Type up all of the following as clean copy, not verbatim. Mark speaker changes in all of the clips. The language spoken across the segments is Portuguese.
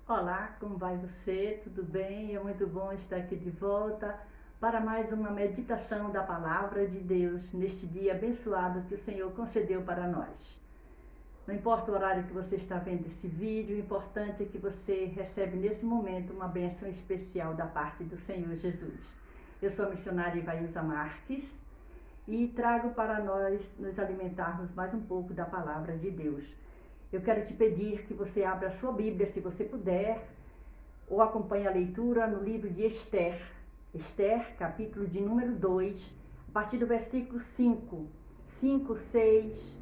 Speaker 1: Olá, como vai você? Tudo bem? É muito bom estar aqui de volta para mais uma meditação da Palavra de Deus neste dia abençoado que o Senhor concedeu para nós. Não importa o horário que você está vendo esse vídeo, o importante é que você recebe nesse momento uma bênção especial da parte do Senhor Jesus. Eu sou a missionária Ivailza Marques e trago para nós nos alimentarmos mais um pouco da Palavra de Deus. Eu quero te pedir que você abra a sua Bíblia, se você puder, ou acompanhe a leitura no livro de Esther. Esther, capítulo de número 2, a partir do versículo 5, 6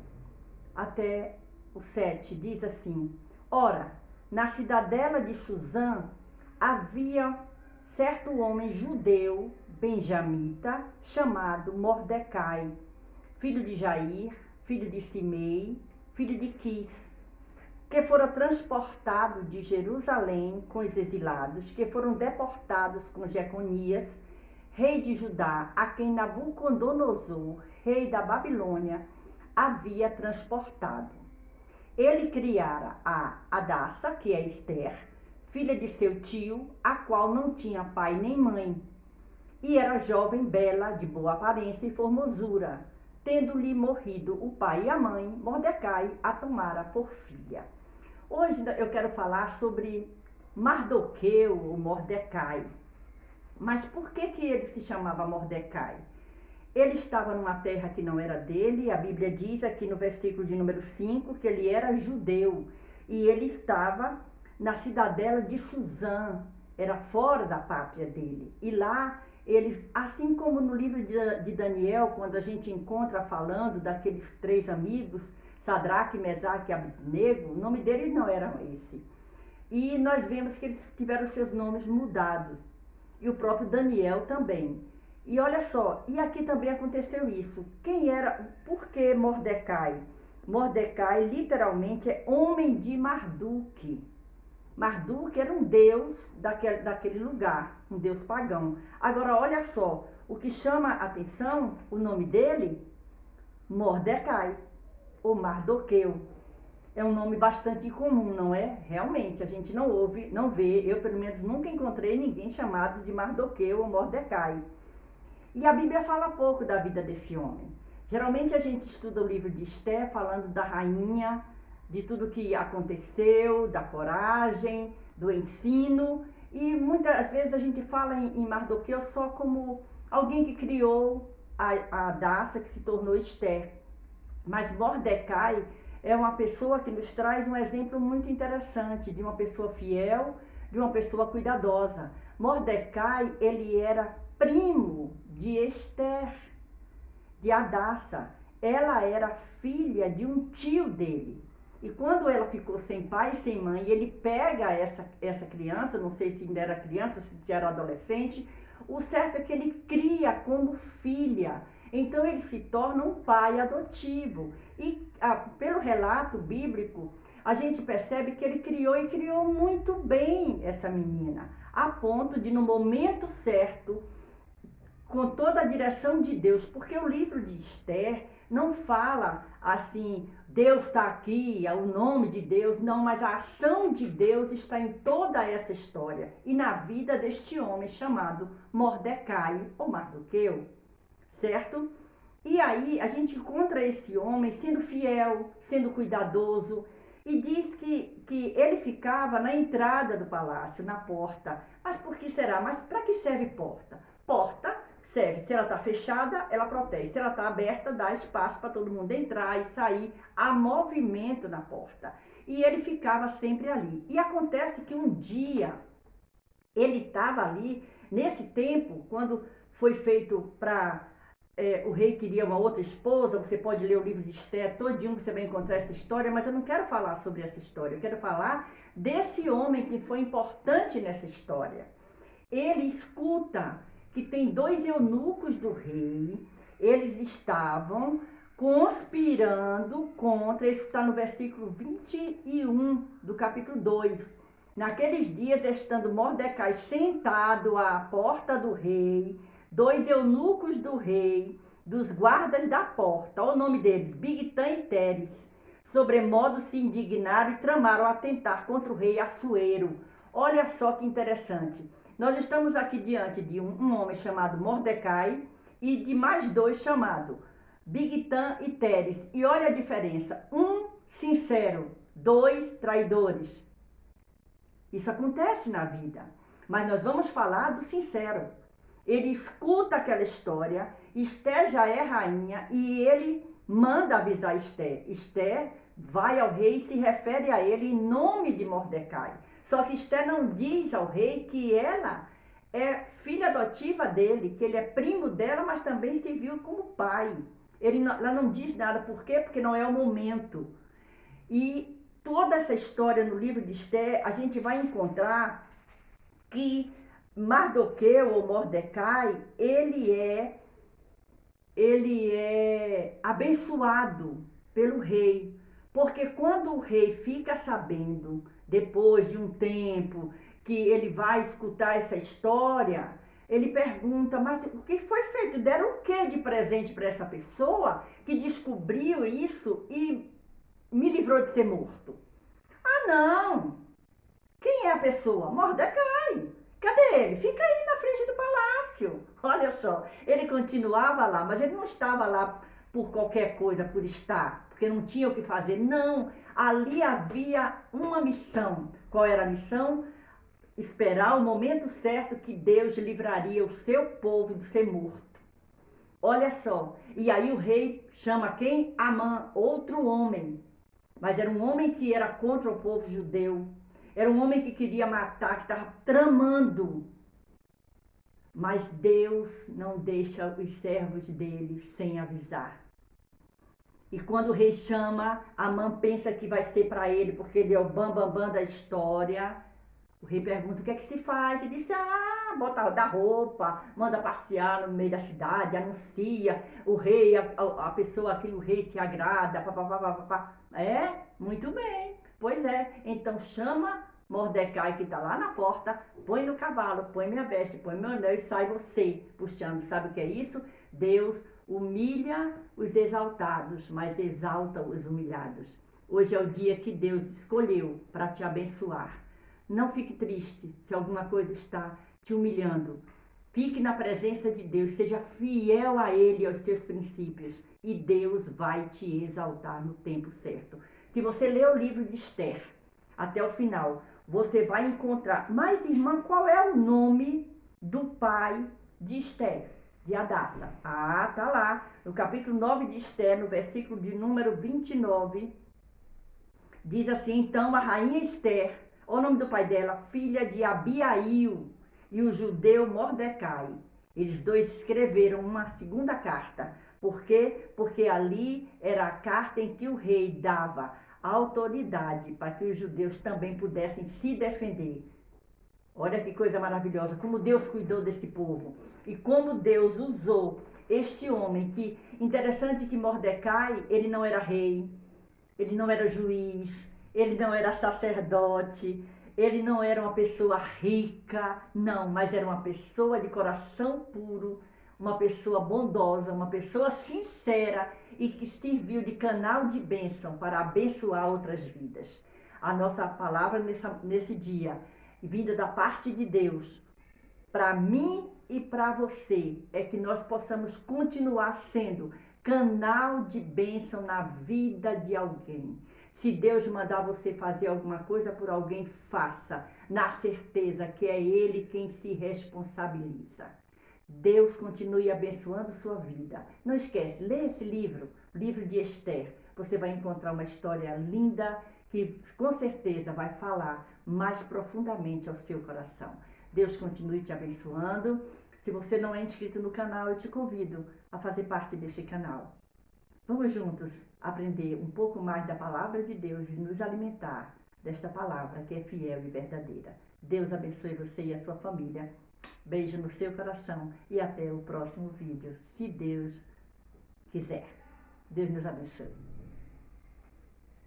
Speaker 1: até o 7, diz assim: Ora, na cidadela de Suzã havia certo homem judeu, benjamita, chamado Mordecai, filho de Jair, filho de Simei, filho de Quis, que fora transportado de Jerusalém com os exilados, que foram deportados com Jeconias, rei de Judá, a quem Nabucodonosor, rei da Babilônia, havia transportado. Ele criara a Hadassa, que é Esther, filha de seu tio, a qual não tinha pai nem mãe, e era jovem, bela, de boa aparência e formosura. Tendo-lhe morrido o pai e a mãe, Mordecai a tomara por filha. Hoje eu quero falar sobre Mardoqueu, ou Mordecai. Mas por que ele se chamava Mordecai? Ele estava numa terra que não era dele, a Bíblia diz aqui no versículo de número 5 que ele era judeu, e ele estava na cidadela de Suzã, era fora da pátria dele. E lá eles, assim como no livro de Daniel, quando a gente encontra falando daqueles três amigos, Sadraque, Mesaque e Abednego, o nome deles não era esse. E nós vemos que eles tiveram seus nomes mudados. E o próprio Daniel também. E olha só, e aqui também aconteceu isso. Quem era, por que Mordecai? Mordecai literalmente é homem de Marduk. Marduk era um deus daquele lugar, um deus pagão. Agora olha só, o que chama a atenção, o nome dele, Mordecai, ou Mardoqueu. É um nome bastante comum, não é? Realmente, a gente não ouve, não vê, eu pelo menos nunca encontrei ninguém chamado de Mardoqueu ou Mordecai. E a Bíblia fala pouco da vida desse homem. Geralmente a gente estuda o livro de Esther falando da rainha, de tudo que aconteceu, da coragem, do ensino. E muitas vezes a gente fala em Mardoqueu só como alguém que criou a Hadassa, que se tornou Esther. Mas Mordecai é uma pessoa que nos traz um exemplo muito interessante de uma pessoa fiel, de uma pessoa cuidadosa. Mordecai, ele era primo de Esther, de Hadassa. Ela era filha de um tio dele. E quando ela ficou sem pai e sem mãe, ele pega essa criança, não sei se ainda era criança, se já era adolescente, o certo é que ele cria como filha. Então ele se torna um pai adotivo. E pelo relato bíblico, a gente percebe que ele criou muito bem essa menina, a ponto de no momento certo, com toda a direção de Deus, porque o livro de Esther não fala assim, Deus está aqui, é o nome de Deus, não, mas a ação de Deus está em toda essa história e na vida deste homem chamado Mordecai ou Mardoqueu, certo? E aí a gente encontra esse homem sendo fiel, sendo cuidadoso, e diz que ele ficava na entrada do palácio, na porta. Mas por que será? Mas para que serve porta? Porta serve, se ela está fechada, ela protege. Se ela está aberta, dá espaço para todo mundo entrar e sair. Há movimento na porta. E ele ficava sempre ali. E acontece que um dia, ele estava ali, nesse tempo, quando foi feito para... o rei queria uma outra esposa, você pode ler o livro de Esther, todinho você vai encontrar essa história, mas eu não quero falar sobre essa história, eu quero falar desse homem que foi importante nessa história. Ele escuta que tem dois eunucos do rei, eles estavam conspirando contra, isso está no versículo 21 do capítulo 2. Naqueles dias, estando Mordecai sentado à porta do rei, dois eunucos do rei, dos guardas da porta, o nome deles, Bigtã e Teres, sobremodo se indignaram e tramaram atentar contra o rei Assuero, Olha só que interessante. Nós estamos aqui diante de um homem chamado Mordecai e de mais dois chamados Bigtan e Teres. E olha a diferença. Um sincero, dois traidores. Isso acontece na vida. Mas nós vamos falar do sincero. Ele escuta aquela história, Esté já é rainha e ele manda avisar Esté. Esté vai ao rei e se refere a ele em nome de Mordecai. Só que Esté não diz ao rei que ela é filha adotiva dele, que ele é primo dela, mas também se viu como pai. Ela não diz nada. Por quê? Porque não é o momento. E toda essa história no livro de Esté, a gente vai encontrar que Mardoqueu ou Mordecai, ele é abençoado pelo rei. Porque quando o rei fica sabendo, depois de um tempo, que ele vai escutar essa história, ele pergunta, mas o que foi feito? Deram o que de presente para essa pessoa que descobriu isso e me livrou de ser morto? Ah, não! Quem é a pessoa? Mordecai. Cadê ele? Fica aí na frente do palácio. Olha só, ele continuava lá, mas ele não estava lá por qualquer coisa, por estar, porque não tinha o que fazer. Não, ali havia uma missão. Qual era a missão? Esperar o momento certo que Deus livraria o seu povo de ser morto. Olha só, e aí o rei chama quem? Amã, outro homem. Mas era um homem que era contra o povo judeu. Era um homem que queria matar, que estava tramando. Mas Deus não deixa os servos dele sem avisar. E quando o rei chama, Amã pensa que vai ser para ele, porque ele é o bambambam da história. O rei pergunta o que é que se faz. Ele disse, bota da roupa, manda passear no meio da cidade, anuncia. O rei, a pessoa que o rei se agrada. Papapá. É, muito bem. Pois é, então chama Mordecai, que está lá na porta, põe no cavalo, põe minha veste, põe meu anel e sai você puxando. Sabe o que é isso? Deus humilha os exaltados, mas exalta os humilhados. Hoje é o dia que Deus escolheu para te abençoar. Não fique triste se alguma coisa está te humilhando. Fique na presença de Deus, seja fiel a Ele e aos seus princípios, e Deus vai te exaltar no tempo certo. Se você ler o livro de Esther até o final, você vai encontrar. Mas, irmã, qual é o nome do pai de Esther? De Hadassa. Tá lá. No capítulo 9 de Esther, no versículo de número 29, diz assim, então a rainha Esther, o nome do pai dela, filha de Abiail, e o judeu Mordecai. Eles dois escreveram uma segunda carta. Por quê? Porque ali era a carta em que o rei dava autoridade para que os judeus também pudessem se defender. Olha que coisa maravilhosa, como Deus cuidou desse povo. E como Deus usou este homem, que interessante que Mordecai, ele não era rei, ele não era juiz, ele não era sacerdote, ele não era uma pessoa rica, não, mas era uma pessoa de coração puro, uma pessoa bondosa, uma pessoa sincera e que serviu de canal de bênção para abençoar outras vidas. A nossa palavra nesse dia, vinda da parte de Deus, para mim e para você, é que nós possamos continuar sendo canal de bênção na vida de alguém. Se Deus mandar você fazer alguma coisa por alguém, faça, na certeza que é Ele quem se responsabiliza. Deus continue abençoando sua vida. Não esquece, lê esse livro, livro de Esther. Você vai encontrar uma história linda que com certeza vai falar mais profundamente ao seu coração. Deus continue te abençoando. Se você não é inscrito no canal, eu te convido a fazer parte desse canal. Vamos juntos aprender um pouco mais da palavra de Deus e nos alimentar desta palavra que é fiel e verdadeira. Deus abençoe você e a sua família. Beijo no seu coração e até o próximo vídeo, se Deus quiser. Deus nos abençoe.